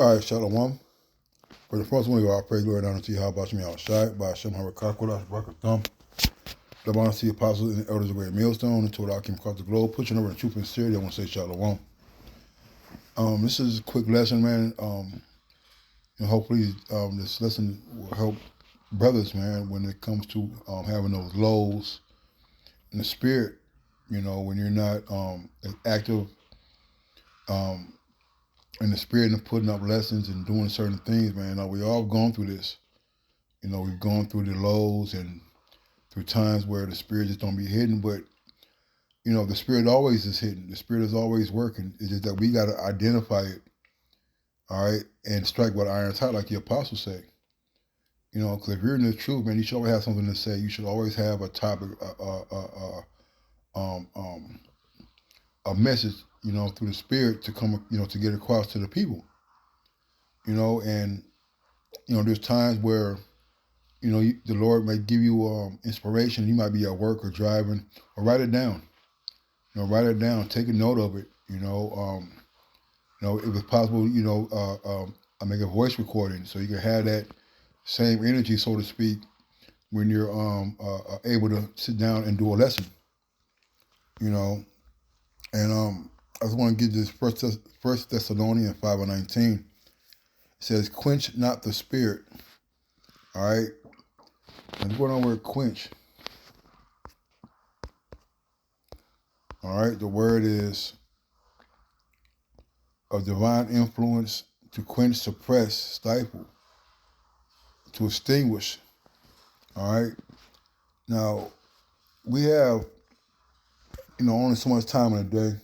All right, Shalom. For the first one, we go, I praise, glory, and honor to you. How about you, outside by Hashem Harakakola, Barak Thumb. The honor to the apostles and the elders of the great millstone, and to it all came across the globe, pushing over the truth and sincerity. I want to say Shalom. This is a quick lesson, man. And hopefully, this lesson will help brothers, man, when it comes to having those lows in the spirit. You know, when you're not as active in the spirit of putting up lessons and doing certain things, man. We all gone through this. You know, we've gone through the lows and through times where the spirit just don't be hidden, but you know, the spirit always is hidden. The spirit is always working. It's just that we got to identify it, all right, and strike while the iron's hot, like the apostles say. You know, because if you're in the truth, man, you should always have something to say. You should always have a topic, a message, you know, through the spirit to come, you know, to get across to the people. You know, and you know, there's times where you know the Lord may give you inspiration. You might be at work or driving, or write it down. You know, write it down. Take a note of it. You know, if it's possible, you know, I make a voice recording so you can have that same energy, so to speak, when you're able to sit down and do a lesson. You know, and I just want to give this First Thessalonians 5:19. It says, "Quench not the spirit." All right, and going on word quench. All right, the word is of divine influence, to quench, suppress, stifle, to extinguish. All right. Now, we have, you know, only so much time in a day.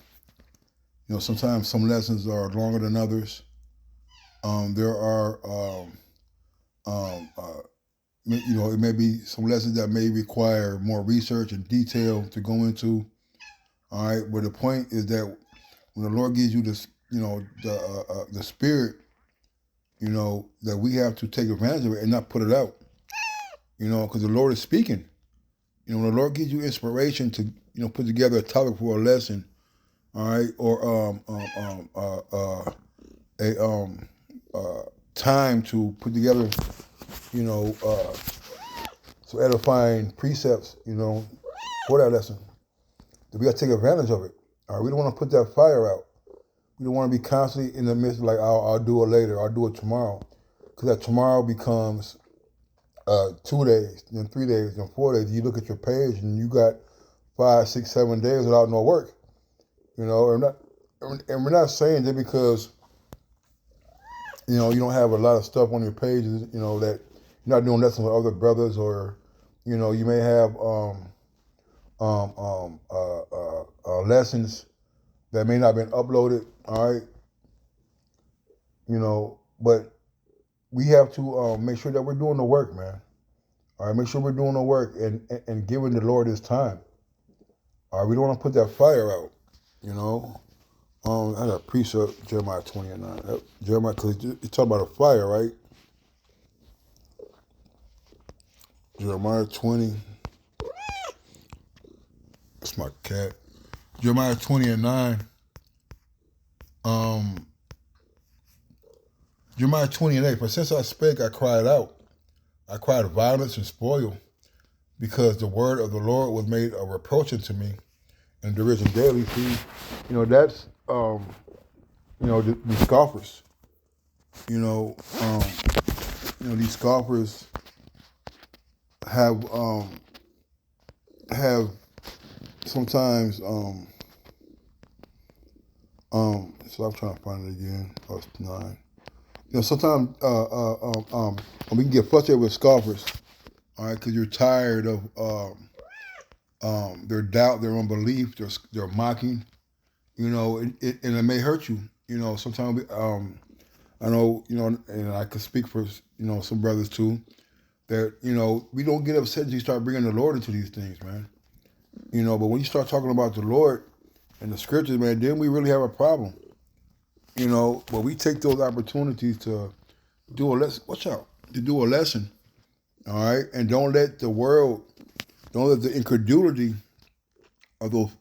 You know, sometimes some lessons are longer than others. There are, you know, it may be some lessons that may require more research and detail to go into. All right. But the point is that when the Lord gives you this, you know, the spirit, you know, that we have to take advantage of it and not put it out. You know, because the Lord is speaking. You know, when the Lord gives you inspiration to, you know, put together a topic for a lesson, all right, or time to put together, you know, some edifying precepts, you know, for that lesson. We got to take advantage of it. All right, we don't want to put that fire out. We don't want to be constantly in the midst of like, I'll do it later, I'll do it tomorrow, because that tomorrow becomes 2 days, then 3 days, then 4 days. You look at your page and you got 5, 6, 7 days without no work. You know, and we're not saying that because, you know, you don't have a lot of stuff on your pages, you know, that you're not doing lessons with other brothers, or, you know, you may have lessons that may not have been uploaded, all right, you know, but we have to make sure that we're doing the work, man. All right, make sure we're doing the work and giving the Lord his time. All right, we don't want to put that fire out, you know. I had a precept, Jeremiah 20:9. Jeremiah, because it's talking about a fire, right? Jeremiah 20. That's my cat. Jeremiah 20:9. Jeremiah 20:8. For since I spake, I cried out. I cried violence and spoil, because the word of the Lord was made a reproach unto me, and derision daily. See, you know, that's you know, the scoffers. You know, these scoffers have sometimes so I'm trying to find it again. Oh, it's 9. You know, sometimes we can get frustrated with scoffers, all right, because you're tired of their doubt, their unbelief, their mocking. You know, and it may hurt you. You know, sometimes I know, you know, and I can speak for, you know, some brothers too, that, you know, we don't get upset until you start bringing the Lord into these things, man. You know, but when you start talking about the Lord and the scriptures, man, then we really have a problem. You know, but we take those opportunities to do a lesson. Watch out, to do a lesson, all right, and don't let the world, don't let the incredulity of those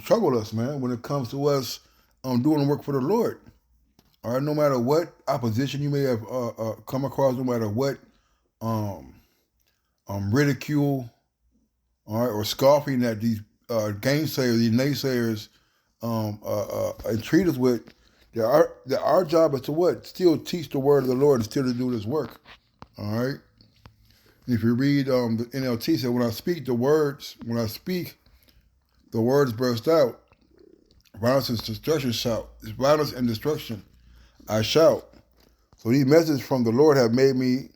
trouble us, man. When it comes to us doing the work for the Lord, All right, no matter what opposition you may have come across, no matter what um, ridicule, all right, or scoffing that these gainsayers, these naysayers, entreat us with, that our job is to what? Still teach the word of the Lord and still to do this work. All right. If you read the NLT, said, when I speak, the words burst out. Violence and destruction shout. It's violence and destruction. I shout. So these messages from the Lord have made me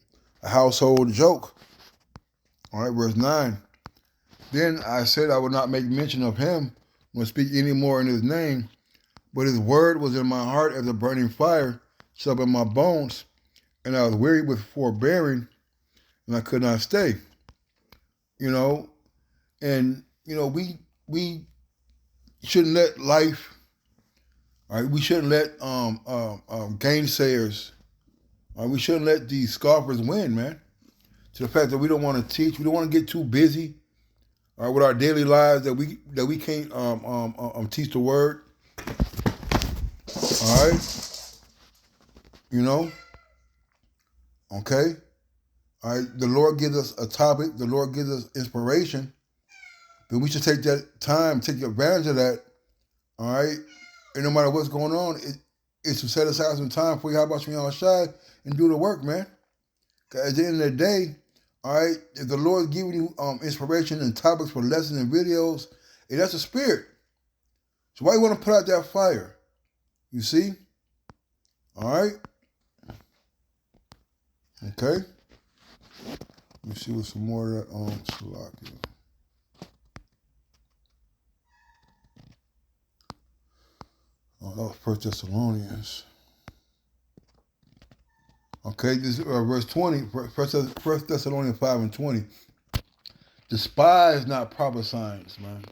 a household joke. All right, verse 9. Then I said I would not make mention of him nor speak any more in his name, but his word was in my heart as a burning fire, shut up in my bones, and I was weary with forbearing, and I could not stay. You know, and you know, we shouldn't let life, all right, we shouldn't let gainsayers, all right, we shouldn't let these scoffers win, man. To the fact that we don't want to teach, we don't want to get too busy, all right, with our daily lives that we can't teach the word. All right, you know, okay. All right, the Lord gives us a topic. The Lord gives us inspiration. Then we should take that time, take advantage of that. All right, and no matter what's going on, it's to set aside some time for you. How about you outside and do the work, man? At the end of the day, all right, if the Lord's giving you inspiration and topics for lessons and videos, that's the spirit. So why you want to put out that fire? You see? All right? Okay? Let me see what's some more of that Salaki. Oh, that was 1 Thessalonians. Okay, this verse 20, 1 Thessalonians 5 and 20. Despise not prophesying, man.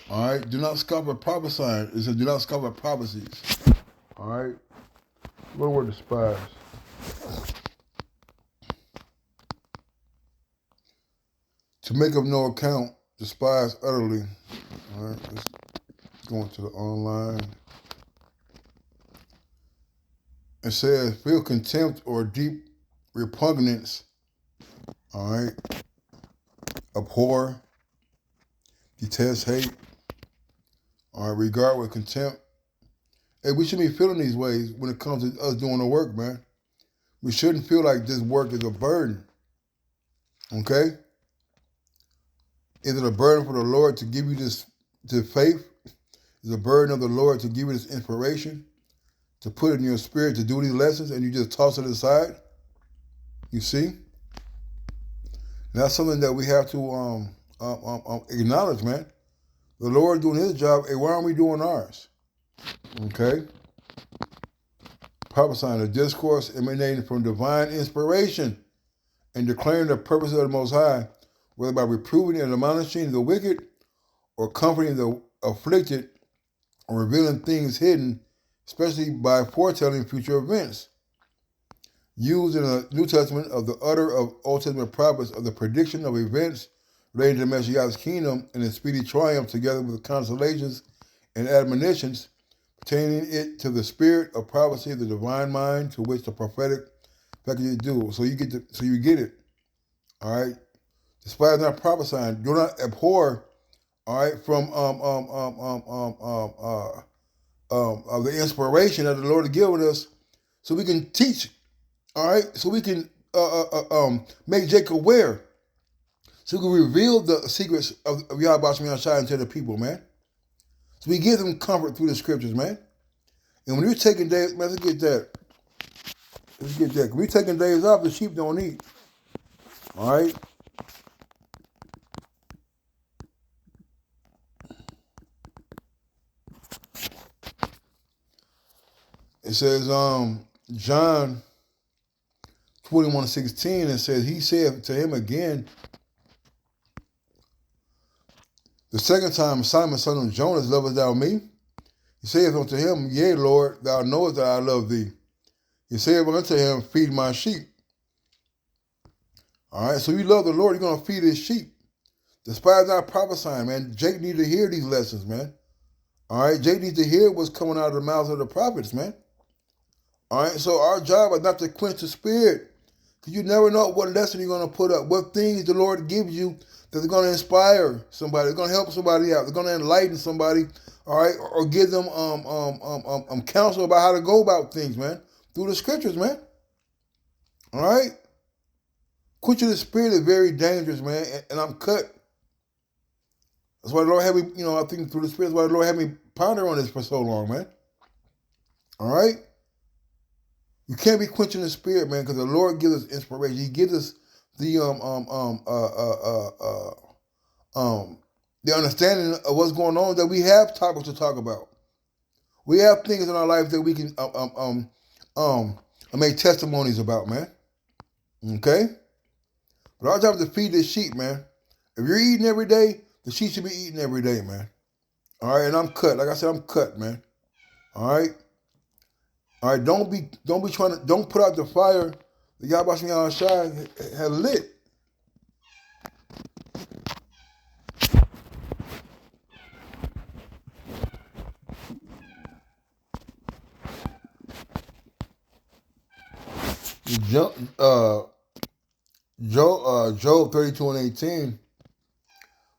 All right? Do not scoff at prophesying. It says do not scoff at prophecies. All right? What word despise? To make of no account, despise utterly. All right, let's go into the online. It says, feel contempt or deep repugnance. All right. Abhor, detest, hate. All right, regard with contempt. Hey, we shouldn't be feeling these ways when it comes to us doing the work, man. We shouldn't feel like this work is a burden. Okay? Is it a burden for the Lord to give you this faith? Is it a burden of the Lord to give you this inspiration? To put it in your spirit to do these lessons and you just toss it aside? You see? And that's something that we have to acknowledge, man. The Lord doing his job, hey, why aren't we doing ours? Okay? Prophesying a discourse emanating from divine inspiration and declaring the purpose of the Most High, whether by reproving and admonishing the wicked or comforting the afflicted or revealing things hidden, especially by foretelling future events. Used in the New Testament of the utter of Old Testament prophets of the prediction of events relating to Messiah's kingdom and its speedy triumph, together with consolations and admonitions pertaining it to the spirit of prophecy of the divine mind, to which the prophetic faculty do. So you get it. All right. Despise not prophesying. Do not abhor. All right, from of the inspiration that the Lord has given us, so we can teach. All right, so we can make Jacob aware, so we can reveal the secrets of Yahweh Shai to the people, man. So we give them comfort through the scriptures, man. And when you're taking days, man, let's get that. When we're taking days off, the sheep don't eat. All right. It says, John 21:16, it says, he said to him again, the second time, Simon, son of Jonas, lovest thou me? He saith unto him, yea, Lord, thou knowest that I love thee. He saith unto him, feed my sheep. All right, so you love the Lord, you're going to feed his sheep. Despise not prophesying, man. Jake needs to hear these lessons, man. All right, Jake needs to hear what's coming out of the mouths of the prophets, man. All right, so our job is not to quench the spirit. Because you never know what lesson you're going to put up, what things the Lord gives you that are going to inspire somebody, they're going to help somebody out, they're going to enlighten somebody, all right, or give them counsel about how to go about things, man, through the scriptures, man. All right? Quenching the spirit is very dangerous, man, and I'm cut. That's why the Lord had me, I think through the spirit, that's why the Lord had me ponder on this for so long, man. All right? You can't be quenching the spirit, man, because the Lord gives us inspiration. He gives us the understanding of what's going on, that we have topics to talk about. We have things in our life that we can make testimonies about, man. Okay? But our job is to feed this sheep, man. If you're eating every day, the sheep should be eating every day, man. All right, and I'm cut. Like I said, I'm cut, man. All right? All right, don't put out the fire that Yahweh Shai had lit. Job 32 and 18.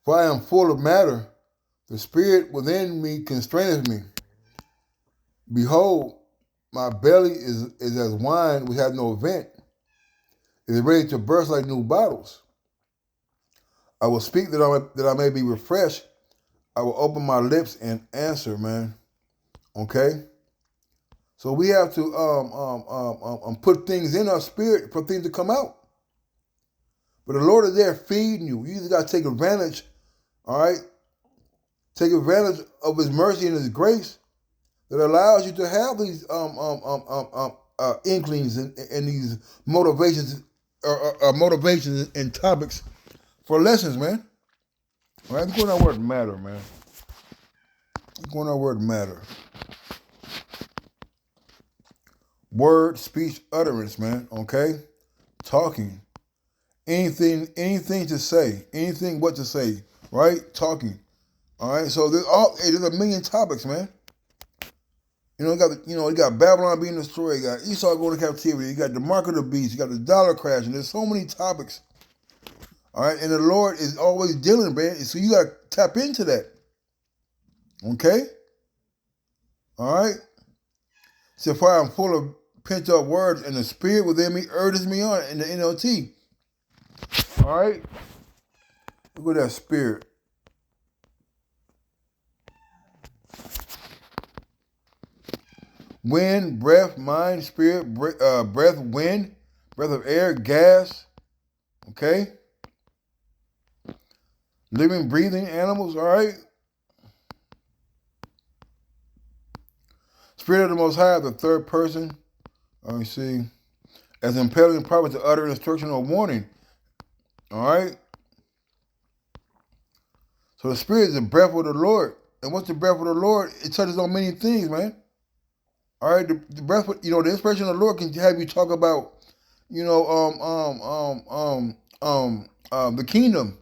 For I am full of matter, the spirit within me constraineth me. Behold, my belly is as wine which hath no vent. It is ready to burst like new bottles. I will speak that I may be refreshed. I will open my lips and answer, man. Okay? So we have to put things in our spirit for things to come out. But the Lord is there feeding you. You just got to take advantage, all right? Take advantage of His mercy and His grace that allows you to have these inklings and these motivations motivations and topics for lessons, man. All right, let's go on that word matter, man. Let's go on that word matter. Word, speech, utterance, man. Okay, talking. Anything to say, anything what to say, right? Talking. All right, so there's a million topics, man. You got Babylon being destroyed, you got Esau going to captivity, you got the mark of the beast, you got the dollar crash, and there's so many topics. All right, and the Lord is always dealing, man. So you got to tap into that. Okay? All right? So if I am full of pent up words and the spirit within me urges me on in the NLT. All right? Look at that spirit. Wind, breath, mind, spirit, breath, wind, breath of air, gas. Okay? Living, breathing animals, all right? Spirit of the Most High, the third person. Let me see. As impelling power to utter instruction or warning. All right? So the Spirit is the breath of the Lord. And what's the breath of the Lord? It touches on many things, man. All right? The breath, the inspiration of the Lord can have you talk about, the kingdom.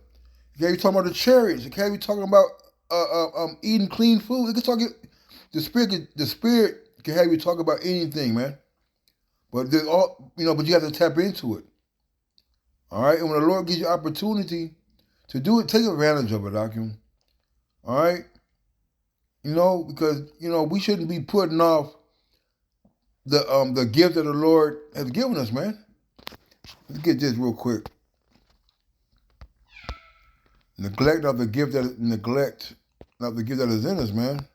It can have you talking about the chariots. It can have you talking about eating clean food. It can talk. The Spirit can have you talk about anything, man. But but you have to tap into it. All right, and when the Lord gives you opportunity to do it, take advantage of it, Akim. All right, because we shouldn't be putting off the gift that the Lord has given us, man. Let's get this real quick. Neglect not the gift that is in us, man.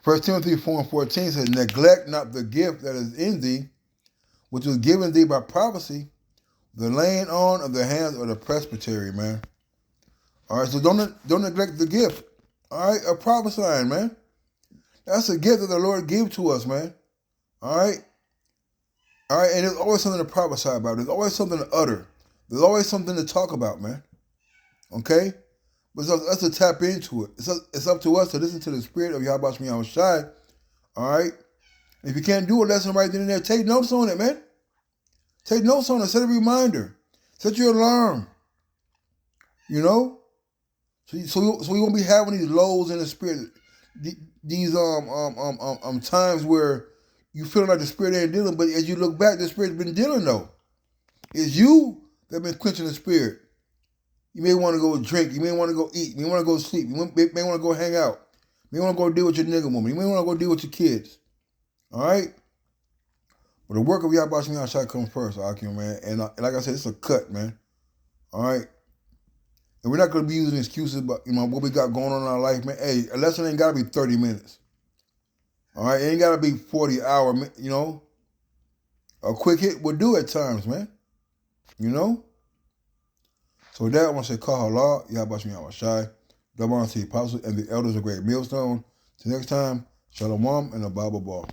1 Timothy 4 and 14 says, neglect not the gift that is in thee, which was given thee by prophecy, the laying on of the hands of the presbytery, man. All right, so don't neglect the gift, all right, of prophesying, man. That's a gift that the Lord gave to us, man. All right, and there's always something to prophesy about. There's always something to utter. There's always something to talk about, man. Okay? But it's up to us to tap into it. It's up to us to listen to the Spirit of Yahweh Shai. All right? If you can't do a lesson right then and there, take notes on it, man. Take notes on it. Set a reminder. Set your alarm. So we won't be having these lows in the spirit. these times where you feel like the Spirit ain't dealing, but as you look back, the Spirit's been dealing though. It's you that been quenching the Spirit. You may want to go drink. You may want to go eat. You may want to go sleep. You may want to go hang out. You may want to go deal with your nigga woman. You may want to go deal with your kids. All right? But the work of Yahweh Shai shall come first, Akim, man. And like I said, it's a cut, man. All right? And we're not going to be using excuses about, what we got going on in our life, man. Hey, a lesson ain't got to be 30 minutes. All right? It ain't got to be 40 hours, A quick hit will do at times, man. So with that, I want to say, Kahala, Yahweh Shai, Double honor to the apostles and the elders of Great Millstone. Till next time, Shalom and a Bible Ball.